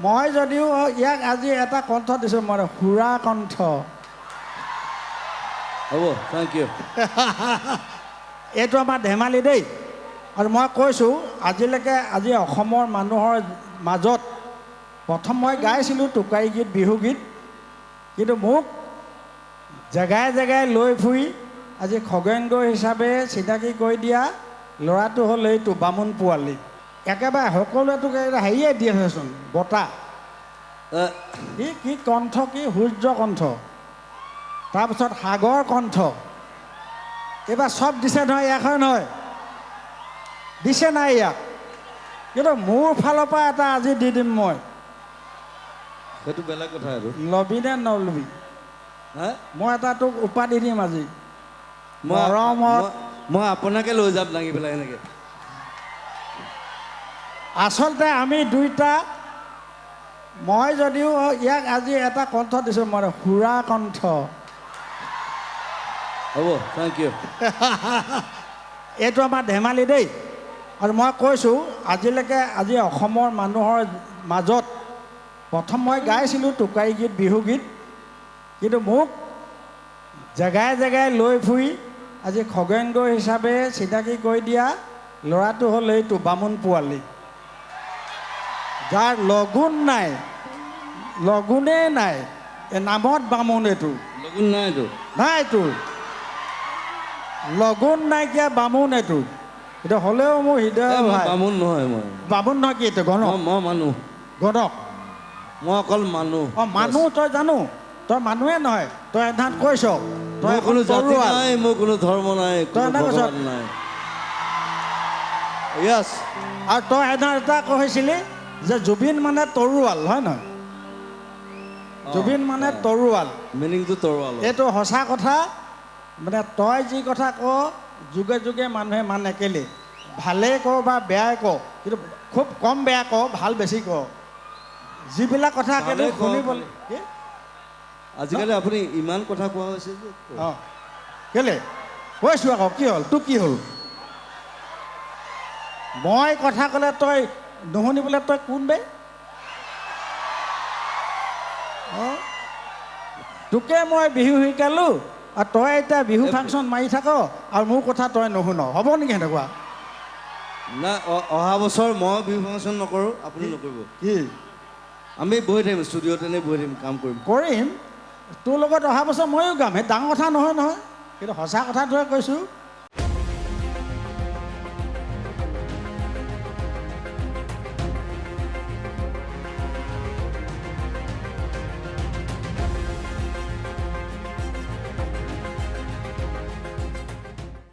মই যদিও ইয়াক আজি এটা কণ্ঠ দিছোঁ মই সুৰা কণ্ঠ হ'ব থেংক ইউ এইটো আমাৰ ধেমালি দেই আৰু মই কৈছোঁ আজিলৈকে আজি অসমৰ মানুহৰ মাজত প্ৰথম মই গাইছিলোঁ টোকাৰী গীত বিহু গীত কিন্তু মোক জেগাই জেগাই লৈ ফুৰি আজি খগেন্দ্ৰ হিচাপে চিনাকি কৰি দিয়া ল'ৰাটো হ'ল এইটো বামুণ পোৱালি একেবাৰে সকলোৱেতো হেৰিয়ে দিয়ে থৈচোন বঁটা কি কণ্ঠ কি সূৰ্য কণ্ঠ তাৰপিছত সাগৰ কণ্ঠ এইবাৰ চব দিছে নহয় ইয়াক হয় নহয় দিছে নাই ইয়াক কিন্তু মোৰ ফালৰ পৰা এটা আজি দি দিম মই সেইটো বেলেগ কথা আৰু লবি নে নলবি মই এটা তোক উপাধি দিম আজি মৰমত মই আপোনাকে লৈ যাম দাঙি পেলাই এনেকে আচলতে আমি দুইটা মই যদিও ইয়াক আজি এটা কণ্ঠ দিছোঁ মই সুৰা কণ্ঠ হ'ব থেংক ইউ এইটো আমাৰ ধেমালি দেই আৰু মই কৈছোঁ আজিলৈকে আজি অসমৰ মানুহৰ মাজত প্ৰথম মই গাইছিলোঁ টোকাৰী গীত বিহু গীত কিন্তু মোক জেগাই জেগাই লৈ ফুৰি আজি খগেন্দ্ৰ হিচাপে চিনাকি কৰি দিয়া ল'ৰাটো হ'ল এইটো বামুণ পোৱালি যাৰ লগুণ নাই লগুণেই নাই এই নামত বামুণ এইটো লগুণ নাইতো নাই তোৰ লগুণ নাইকিয়া বামুণ এইটো এইটো হ'লেও মোৰ হৃদয় ভাই বামুণ নহয় মই বামুণ নহয় কি এইটো গণক মই মানুহ গণক মই অকল মানুহ অঁ মানুহ তই জানো তই মানুহে নহয় তই এধান কৈছ তই মোৰ কোনো জাতি নাই মোৰ কোনো ধৰ্ম নাই কোনো ভগৱান নাই য়েছ আৰু তই এধান এটা কৈছিলি যে জুবিন মানে তৰোৱাল হয় নহয় জুবিন মানে তৰোৱাল মিনিংটো তৰোৱাল এইটো সঁচা কথা মানে তই যি কথা ক যুগে যুগে মানুহে মানে কেলে ভালেই ক বা বেয়াই ক কিন্তু খুব কম বেয়া ক ভাল বেছি ক যিবিলাক কথা কেলে শুনিবলৈ আজিকালি আপুনি ইমান কথা কোৱা হৈছে যে অঁ কেলে কৈছোঁ আকৌ কি হ'ল তোৰ কি হ'ল মই কথা ক'লে তই নুশুনিবলৈ তই কোন বে অঁ তোকে মই বিহু শিকালোঁ আৰু তই এতিয়া বিহু ফাংচন মাৰি থাক আৰু মোৰ কথা তই নুশুন হ'ব নেকি সেনেকুৱা নাই অহা বছৰ মই বিহু ফাংচন নকৰোঁ আপুনি নকৰিব কি আমি বহি থাকিম ষ্টুডিঅ'ত এনেই বহি থাকিম কাম কৰিম তোৰ লগত অহা বছৰ ময়ো গাম সেই ডাঙৰ কথা নহয় নহয় কিন্তু সঁচা কথাটোৱে কৈছোঁ